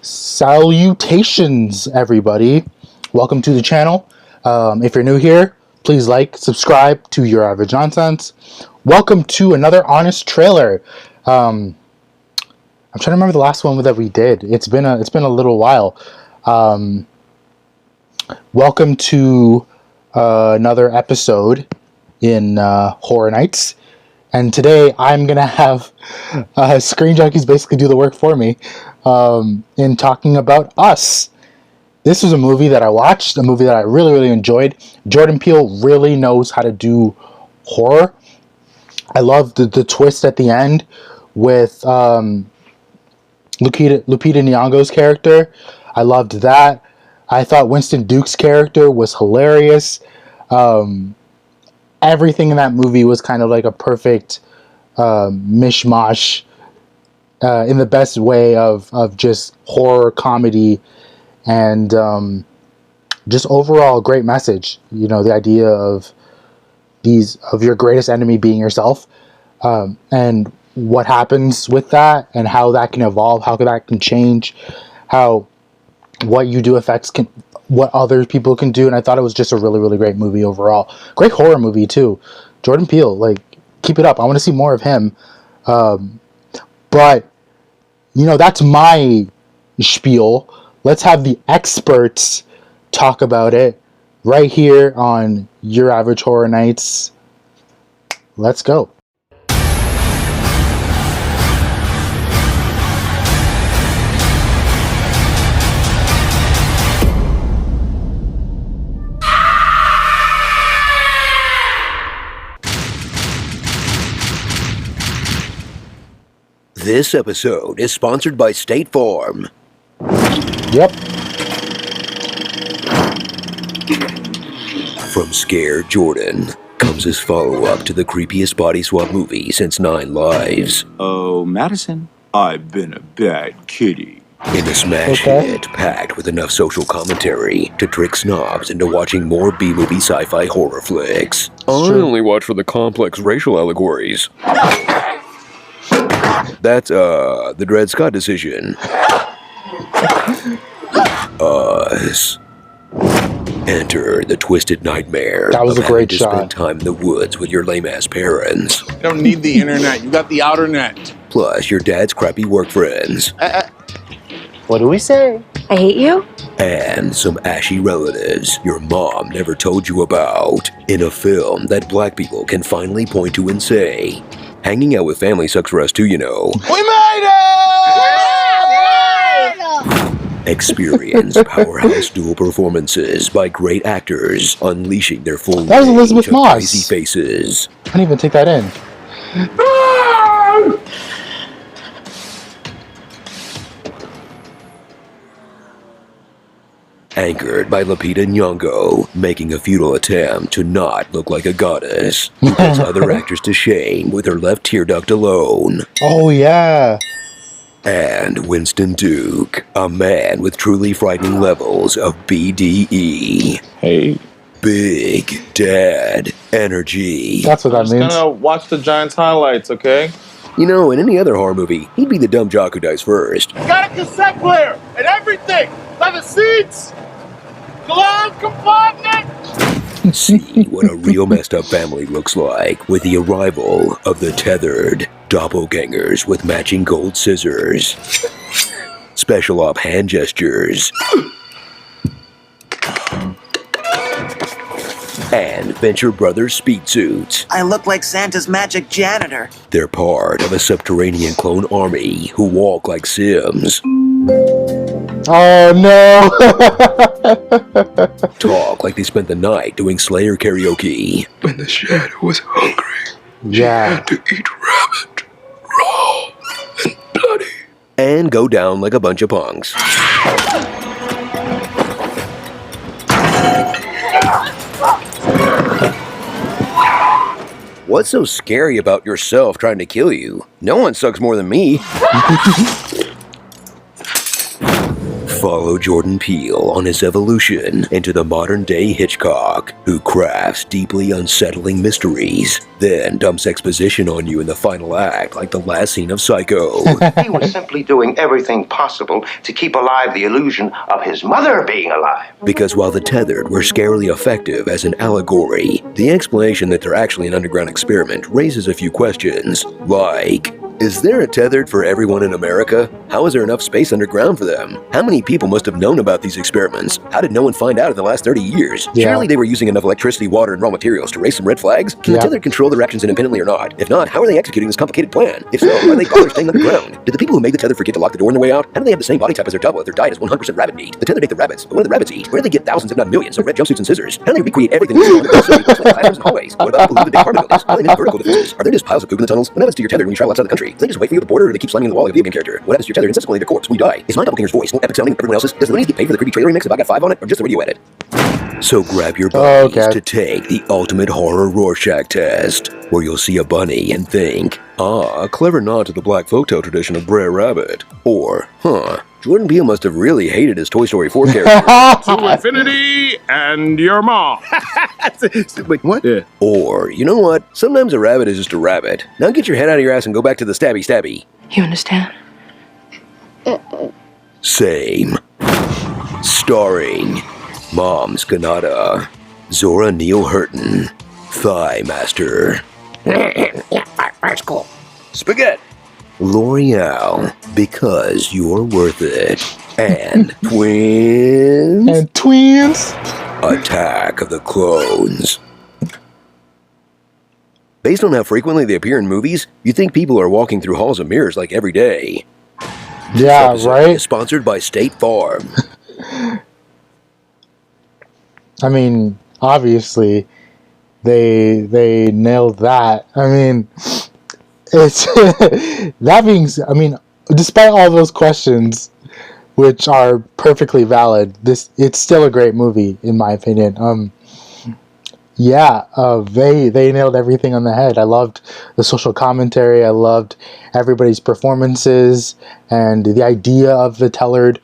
Salutations, everybody. Welcome to the channel. If you're new here, please like, subscribe to Your Average Nonsense. Welcome to another honest trailer. I'm trying to remember the last one that we did. It's been a little while. Welcome to another episode in Horror Nights. And today I'm going to have Screen Junkies basically do the work for me in talking about Us. This was a movie that I watched, a movie that I really enjoyed. Jordan Peele really knows how to do horror. I loved the twist at the end with Lupita Nyong'o's character. I loved that. I thought Winston Duke's character was hilarious. Everything in that movie was kind of like a perfect mishmash in the best way of just horror, comedy, and just overall great message. You know, the idea of your greatest enemy being yourself, and what happens with that, and how that can evolve, how that can change, how what you do affects what other people can do. And I thought it was just a really great movie overall. Great horror movie too. Jordan Peele, like, keep it up. I want to see more of him. But you know, that's my spiel. Let's have the experts talk about it right here on Your Average Horror Nights. Let's go. This episode is sponsored by State Farm. Yep. From Scared Jordan comes his follow-up to the creepiest body swap movie since 9 Lives. Oh, Madison, I've been a bad kitty. In a smash hit packed with enough social commentary to trick snobs into watching more B-movie sci-fi horror flicks. I only watch for the complex racial allegories. That's, the Dred Scott decision. Us. Enter the twisted nightmare. That was a great shot. Spend time in the woods with your lame-ass parents. You don't need the internet. You got the outer net. Plus your dad's crappy work friends. What do we say? I hate you? And some ashy relatives your mom never told you about. In a film that black people can finally point to and say, hanging out with family sucks for us too, you know. We made it! Experience powerhouse dual performances by great actors unleashing their full That was Elizabeth range of Moss. crazy faces. I didn't even take that in. Anchored by Lupita Nyong'o, making a futile attempt to not look like a goddess. Who puts other actors to shame with her left tear duct alone. Oh yeah. And Winston Duke, a man with truly frightening levels of BDE. Hey. Big Dad Energy. That's what that I'm just means. gonna watch the Giants highlights, okay? You know, in any other horror movie, he'd be the dumb jock who dies first. Got a cassette player and everything! Leather seats! Glove compartment! See what a real messed up family looks like with the arrival of the tethered doppelgangers with matching gold scissors, special op hand gestures, and Venture Brothers speed suits. I look like Santa's magic janitor. They're part of a subterranean clone army who walk like Sims, Oh no. talk like they spent the night doing Slayer karaoke. When the shadow was hungry, Yeah. to eat rabbit, raw and bloody, and go down like a bunch of punks. What's so scary about yourself trying to kill you? No one sucks more than me. Follow Jordan Peele on his evolution into the modern-day Hitchcock, who crafts deeply unsettling mysteries, then dumps exposition on you in the final act like the last scene of Psycho. He was simply doing everything possible to keep alive the illusion of his mother being alive. Because while the Tethered were scarily effective as an allegory, the explanation that they're actually an underground experiment raises a few questions, like, is there a Tethered for everyone in America? How is there enough space underground for them? How many people must have known about these experiments? How did no one find out in the last 30 years? Yeah. Surely they were using enough electricity, water, and raw materials to raise some red flags? Can the Tethered control their actions independently or not? If not, how are they executing this complicated plan? If so, why are they bother staying underground? Did the people who made the Tether forget to lock the door on their way out? How do they have the same body type as their double if their diet is 100% rabbit meat? The Tethered ate the rabbits, but what do the rabbits eat? Where do they get thousands if not millions of red jumpsuits and scissors? How do they recreate everything in the city, classrooms and hallways? What about the big apartment buildings? How do they miss vertical differences? Are there just piles of poop in the tunnels? What happens to your Tether when you travel outside the country? Do they just wait for you at the border, or they keep slamming in the wall like a video game character? What happens to your Tether and subsequently their corpse when you die? Is my doppelganger's voice more epic sounding than everyone else's? Does the ladies get paid for the creepy trailer remix if I got 5 on it, or just the radio edit? So grab your bunnies to take the ultimate horror Rorschach test, where you'll see a bunny and think, a clever nod to the black folktale tradition of Brer Rabbit. Or, Jordan Peele must have really hated his Toy Story 4 character. To infinity and your mom. Wait, what? Yeah. Or, you know what? Sometimes a rabbit is just a rabbit. Now get your head out of your ass and go back to the stabby stabby. You understand? Same. Starring Moms Ganada, Zora Neale Hurton, Thigh Master, Spaghetti, L'Oreal, Because You're Worth It, and Twins, And twins. Attack of the Clones. Based on how frequently they appear in movies, you'd think people are walking through halls of mirrors like every day. Yeah, Episode right? is sponsored by State Farm. I mean, obviously, they nailed that. I mean, it's that being. I mean, despite all those questions, which are perfectly valid, it's still a great movie in my opinion. They nailed everything on the head. I loved the social commentary. I loved everybody's performances, and the idea of the tethered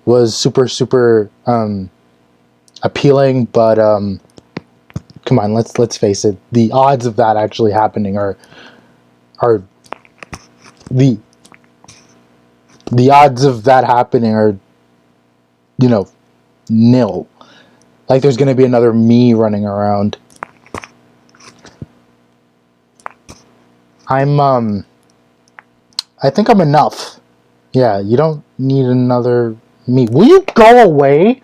was super appealing. But come on, let's face it. The odds of that actually happening are the odds of that happening are, nil. Like there's gonna be another me running around. I think I'm enough. Yeah, you don't need another me. Will you go away?